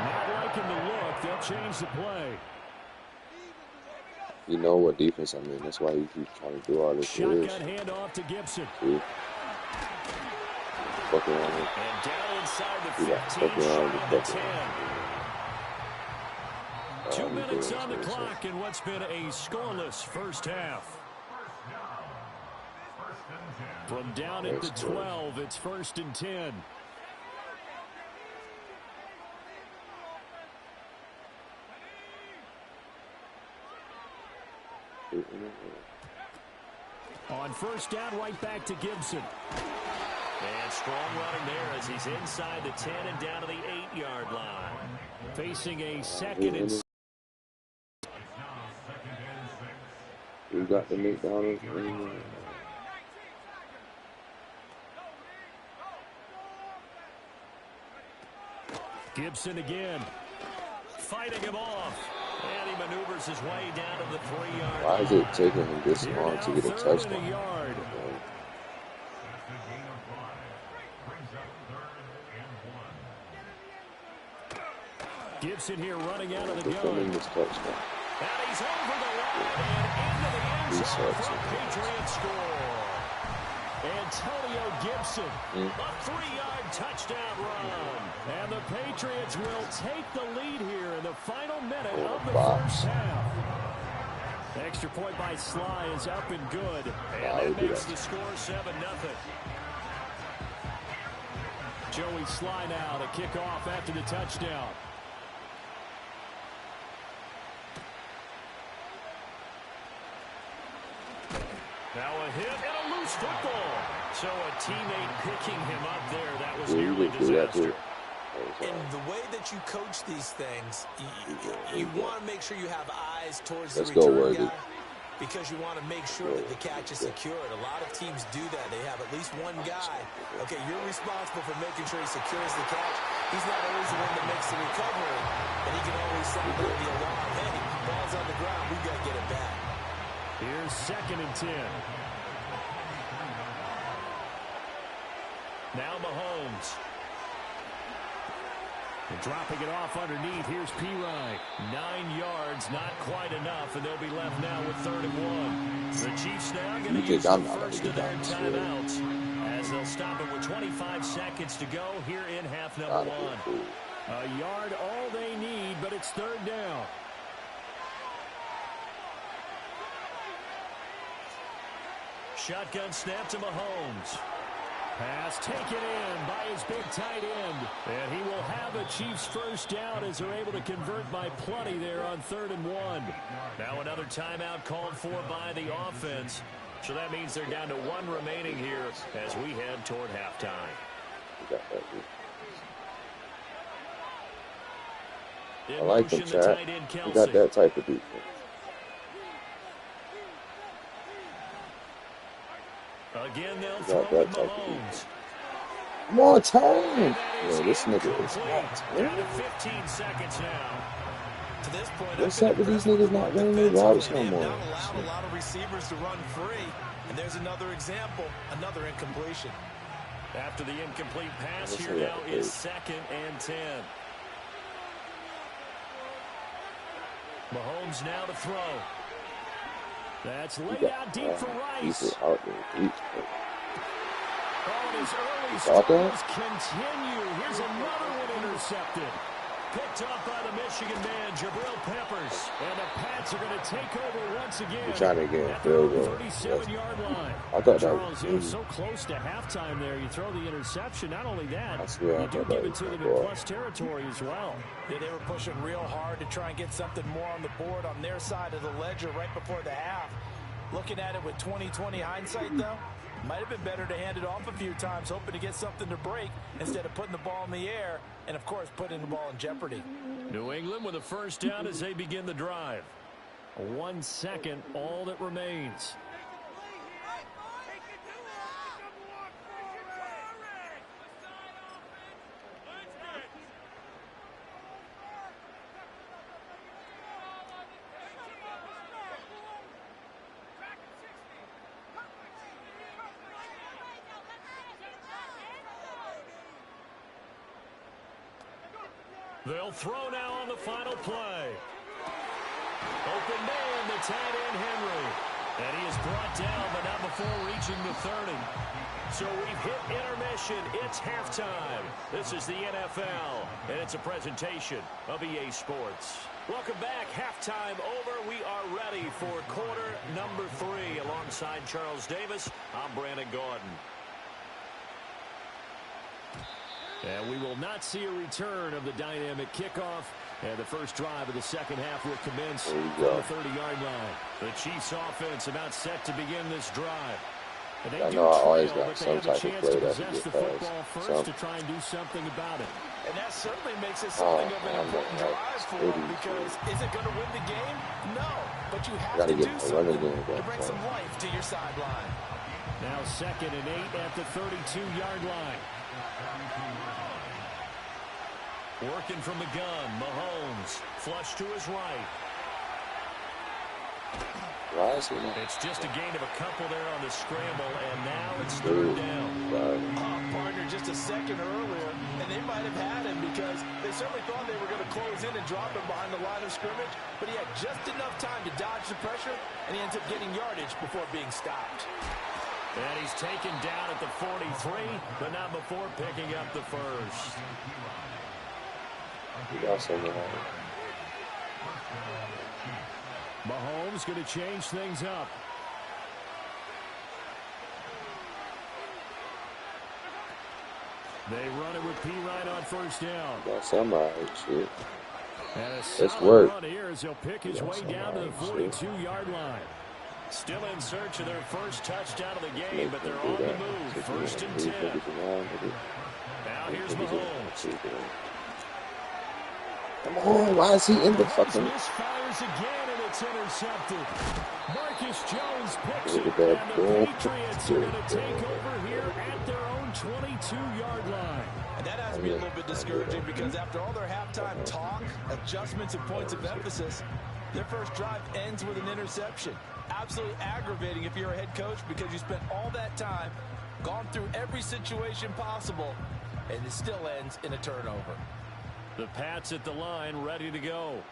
Not liking the look. They'll change the play. You know what defense I'm in. That's why he keeps trying to do all this. Shotgun handoff to Gibson. See? Fuck around. And down inside the 15, Fuck around. the 10. 2 minutes on the clock in what's been a scoreless first half. From down at the 12, it's 1st and 10. On 1st down, right back to Gibson. And strong running there as he's inside the 10 and down to the 8-yard line. Facing a 2nd and 6. We got the McDonald's. Gibson again. Fighting him off. And he maneuvers his way down to the 3-yard line. Why is it taking him this long to get a touchdown? Gibson here running out of the gun. And he's over the line and into the end zone for a Patriot score. Antonio Gibson, a 3-yard touchdown run. And the Patriots will take the lead here in the final minute of the first half. Extra point by Sly is up and good. And that makes the score 7-0. Joey Sly now to kick off after the touchdown. Now a hit and a loose football. So a teammate picking him up there, that was nearly disaster. And the way that you coach these things, you want to make sure you have eyes towards the return guy because you want to make sure that the catch is secured. A lot of teams do that. They have at least one guy. Okay, you're responsible for making sure he secures the catch. He's not always the one that makes the recovery, and he can always sound out the alarm. Hey, ball's on the ground. We've got to get it back. Here's 2nd and 10. Now Mahomes. And dropping it off underneath, here's P-Ryan. 9 yards, not quite enough, and they'll be left now with 3rd and 1. The Chiefs now going to use the first of their timeouts as they'll stop it with 25 seconds to go here in half number 1. A yard all they need, but it's 3rd down. Shotgun snap to Mahomes. Pass taken in by his big tight end. And he will have a Chiefs first down as they're able to convert by plenty there on 3rd and 1. Now another timeout called for by the offense. So that means they're down to 1 remaining here as we head toward halftime. I like him, Chad. You got that type of defense. Again, they'll throw with Mahomes. More time. Yeah, this nigga is hot. Down to 15 seconds now. To this point, what's up with these niggas not running their routes no more? Not allowed a lot of receivers to run free. And there's another example, another incompletion. After the incomplete pass, here now is 2nd and 10. Mahomes now to throw. That's laid out deep for Rice. Oh, and his early struggles continue. Here's another one intercepted. Picked up by the Michigan man, Jabril Peppers. And the Pats are going to take over once again. You're trying to get at the 37-yard line. I thought Charles, that was so close to halftime there. You throw the interception. Not only that, you do give it to them in plus territory as well. Yeah, they were pushing real hard to try and get something more on the board on their side of the ledger right before the half. Looking at it with 20/20 hindsight, though, might have been better to hand it off a few times, hoping to get something to break instead of putting the ball in the air and, of course, putting the ball in jeopardy. New England with a first down as they begin the drive. 1 second, all that remains. They'll throw now on the final play. Open man, the tight end Henry. And he is brought down, but not before reaching the 30. So we've hit intermission. It's halftime. This is the NFL, and it's a presentation of EA Sports. Welcome back. Halftime over. We are ready for quarter number 3. Alongside Charles Davis, I'm Brandon Gordon. And we will not see a return of the dynamic kickoff. And the first drive of the second half will commence from the 30-yard line. The Chiefs offense about set to begin this drive. And they do trail, but they have a chance to possess the football first to try and do something about it. And that certainly makes it something of an important drive for them, because is it going to win the game? No, but you have to do something to bring some life to your sideline. Now 2nd and 8 at the 32-yard line. Working from the gun, Mahomes, flush to his right. It's just a gain of a couple there on the scramble, and now it's 3rd down. Partner just a second earlier, and they might have had him because they certainly thought they were going to close in and drop him behind the line of scrimmage, but he had just enough time to dodge the pressure, and he ends up getting yardage before being stopped. And he's taken down at the 43, but not before picking up the first. Mahomes going to change things up. They run it with P-Ryan on first down. Got somebody, shit. And a solid run here as he'll pick his way down to the 42-yard line. Still in search of their first touchdown of the game, but they're on the move. 1st and 10. Now here's Mahomes. Come on, why is he in the fucking... Misfires again, and it's intercepted. Marcus Jones picks it, and the Patriots are going to take over here at their own 22-yard line. And that has to be a little bit discouraging because after all their halftime talk, adjustments, and points of emphasis, their first drive ends with an interception. Absolutely aggravating if you're a head coach because you spent all that time, gone through every situation possible, and it still ends in a turnover. The Pats at the line, ready to go.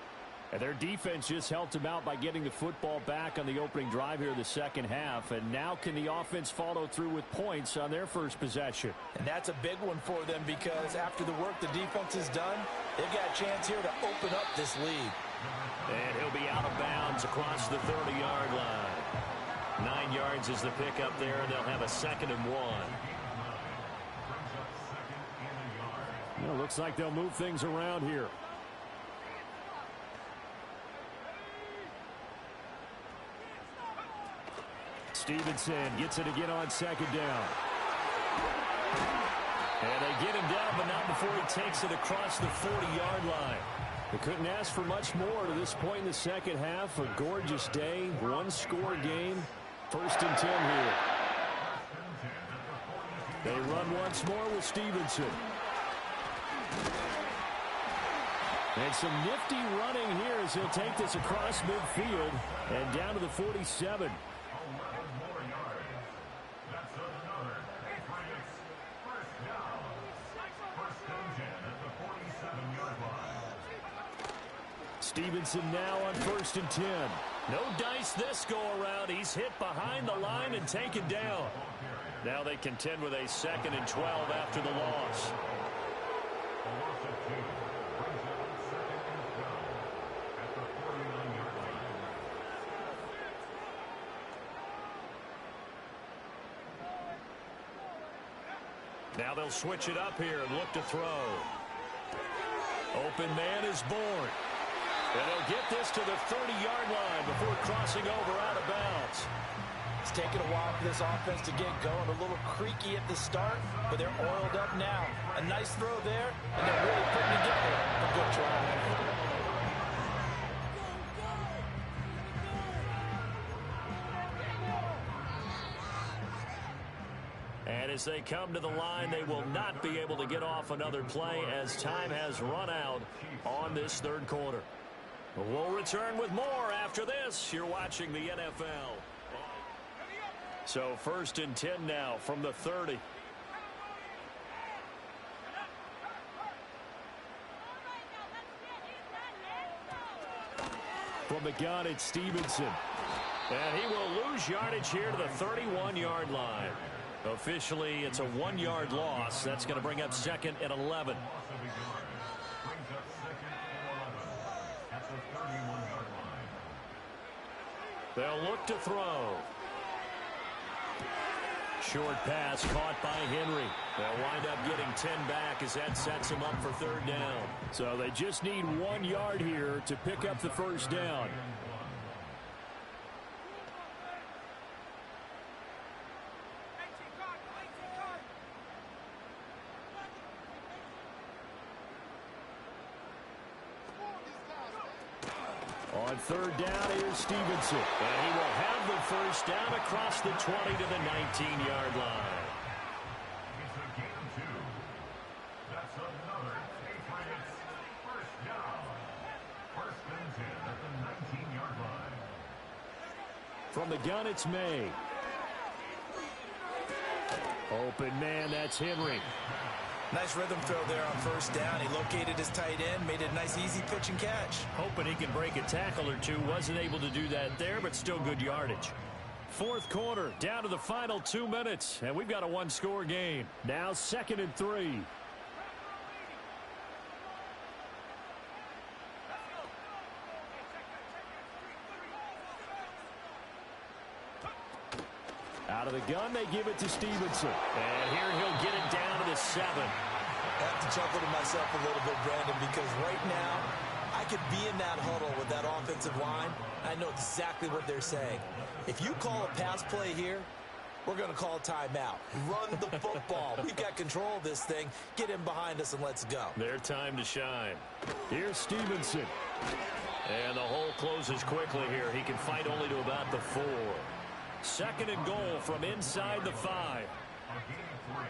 And their defense just helped them out by getting the football back on the opening drive here in the second half. And now can the offense follow through with points on their first possession? And that's a big one for them because after the work the defense has done, they've got a chance here to open up this lead. And he'll be out of bounds across the 30-yard line. 9 yards is the pickup there, and they'll have a 2nd and 1. Well, looks like they'll move things around here. Stevenson gets it again on 2nd down. And they get him down, but not before he takes it across the 40-yard line. They couldn't ask for much more to this point in the second half. A gorgeous day, one-score game. 1st and 10 here. They run once more with Stevenson. And some nifty running here as he'll take this across midfield and down to the 47. Stevenson now on 1st and 10. No dice this go around. He's hit behind the line and taken down. Now they contend with a 2nd and 12 after the loss. Now they'll switch it up here and look to throw. Open man is born. And they'll get this to the 30-yard line before crossing over out of bounds. It's taken a while for this offense to get going. A little creaky at the start, but they're oiled up now. A nice throw there, and they're really putting together a good drive. And as they come to the line, they will not be able to get off another play as time has run out on this 3rd quarter. We'll return with more after this. You're watching the NFL. So 1st and 10 now from the 30. From the gun, it's Stevenson. And he will lose yardage here to the 31-yard line. Officially, it's a 1-yard loss. That's going to bring up 2nd and 11. They'll look to throw. Short pass caught by Henry. They'll wind up getting 10 back as that sets them up for 3rd down. So they just need 1 yard here to pick up the 1st down. On 3rd down, here's Stevenson. And he will have the 1st down across the 20 to the 19-yard line. That's another Patriots 1st down. 1st and 10 at the 19-yard line. From the gun, it's May. Open man, that's Henry. Nice rhythm throw there on 1st down. He located his tight end, made a nice easy pitch and catch. Hoping he can break a tackle or two. Wasn't able to do that there, but still good yardage. 4th quarter, down to the final 2 minutes, and we've got a 1-score game. Now 2nd and 3. Out of the gun, they give it to Stevenson. And here he'll get it down to the 7. I have to chuckle to myself a little bit, Brandon, because right now I could be in that huddle with that offensive line. I know exactly what they're saying. If you call a pass play here, we're going to call timeout. Run the football. We've got control of this thing. Get him behind us and let's go. Their time to shine. Here's Stevenson. And the hole closes quickly here. He can fight only to about the 4. 2nd and goal from inside the 5. A gain of 3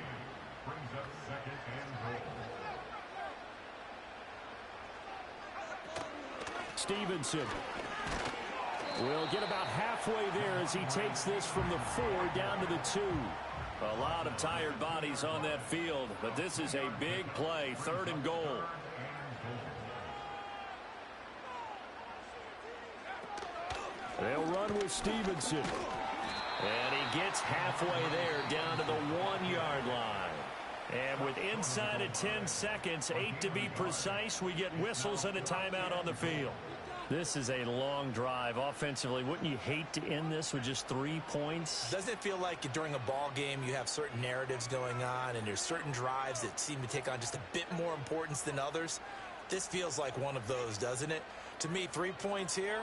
brings up 2nd and goal. Stevenson will get about halfway there as he takes this from the 4 down to the 2. A lot of tired bodies on that field, but this is a big play. 3rd and goal. They'll run with Stevenson. And he gets halfway there down to the 1-yard line. And with inside of 10 seconds, 8 to be precise, we get whistles and a timeout on the field. This is a long drive offensively. Wouldn't you hate to end this with just 3 points? Doesn't it feel like during a ball game you have certain narratives going on and there's certain drives that seem to take on just a bit more importance than others? This feels like one of those, doesn't it? To me, 3 points here,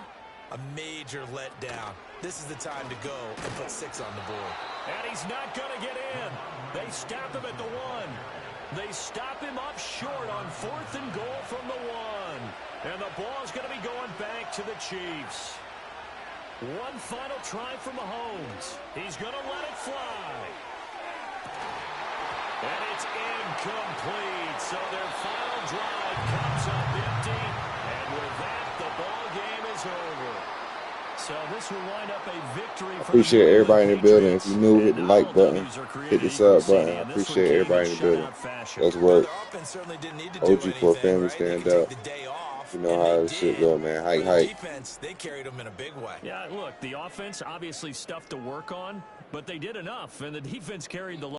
a major letdown. This is the time to go and put 6 on the board. And he's not going to get in. They stop him at the 1. They stop him up short on 4th and goal from the 1. And the ball's going to be going back to the Chiefs. One final try for Mahomes. He's going to let it fly. And it's incomplete. So their final drive comes up empty. And with that, the ball game is over. So this will wind up a victory for Appreciate everybody in the building. If you're new, hit the like button, hit the sub button. I appreciate everybody in the building. Let's work. OG for a family stand up. You know how this shit go, man. Hike. They carried them in a big way. Yeah, look, the offense obviously stuff to work on, but they did enough, and the defense carried the